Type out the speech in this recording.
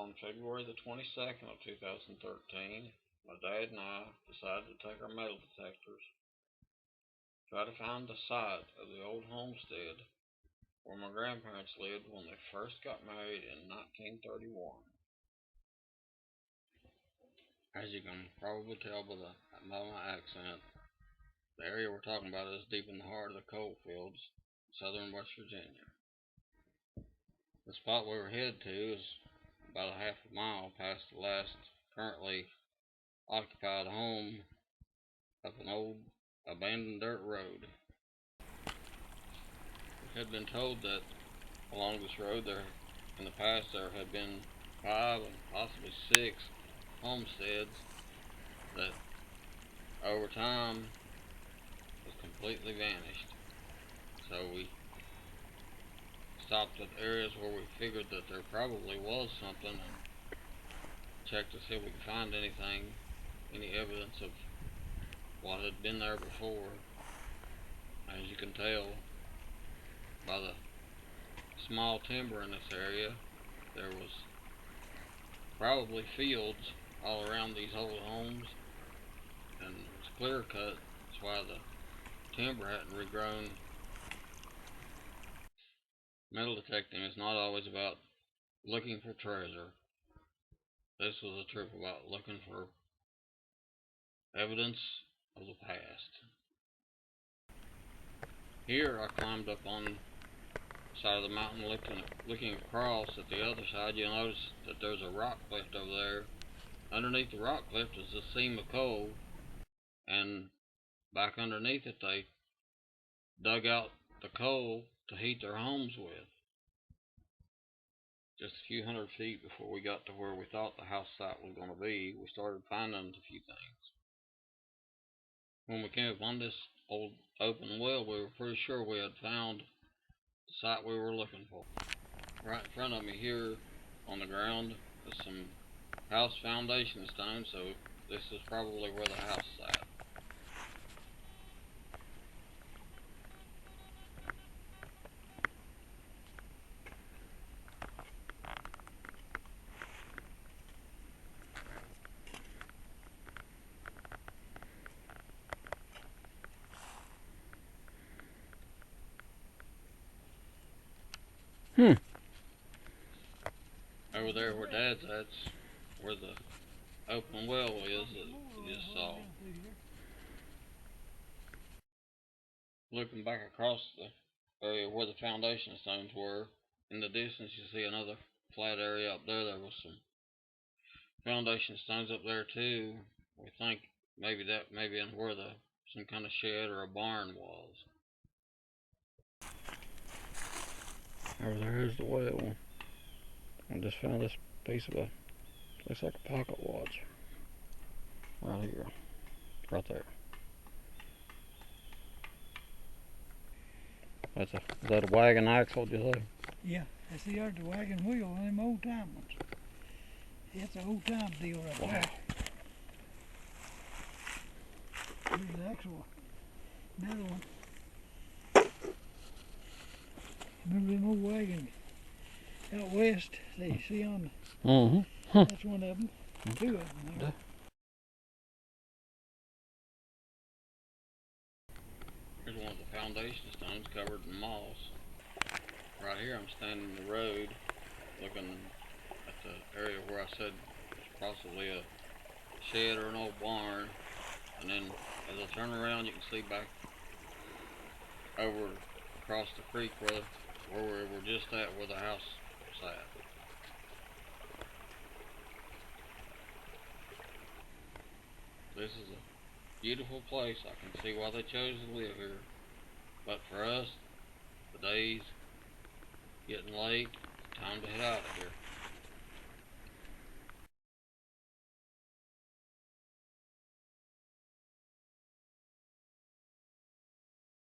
On February the 22nd of 2013, my dad and I decided to take our metal detectors, try to find the site of the old homestead where my grandparents lived when they first got married in 1931. As you can probably tell by my accent, the area we're talking about is deep in the heart of the coal fields, southern West Virginia. The spot we were headed to is about a half a mile past the last currently occupied home of an old abandoned dirt road. We had been told that along this road in the past there had been 5 and possibly 6 homesteads that over time has completely vanished. So we stopped at areas where we figured that there probably was something and checked to see if we could find anything, any evidence of what had been there before. As you can tell by the small timber in this area, there was probably fields all around these old homes, and it was clear cut. That's why the timber hadn't regrown. Metal detecting is not always about looking for treasure. This was a trip about looking for evidence of the past. Here I climbed up on the side of the mountain looking across. At the other side you'll notice that there's a rock cliff over there. Underneath the rock cliff is a seam of coal, and back underneath it they dug out the coal to heat their homes with. Just a few hundred feet before we got to where we thought the house site was going to be, we started finding a few things. When we came upon this old open well, we were pretty sure we had found the site we were looking for. Right in front of me here on the ground is some house foundation stones, so this is probably where the house is at. Over there where Dad's at, where the open well is that we just saw. Looking back across the area where the foundation stones were, in the distance you see another flat area up there. There was some foundation stones up there too. We think maybe that may be where some kind of shed or a barn was. Over there is the well. I just found this piece of looks like a pocket watch. Right here. Right there. Is that a wagon axle, did you say? Yeah, that's the wagon wheel on them old time ones. It's an old time deal right there. Here's the actual, another one. Remember them old wagons out west they see on the, that's one of them. 2 of them there. Here's one of the foundation stones covered in moss. Right here I'm standing in the road looking at the area where I said there's possibly a shed or an old barn, and then as I turn around you can see back over across the creek where we were just at, where the house was at. This is a beautiful place. I can see why they chose to live here. But for us, the day's getting late. Time to head out of here.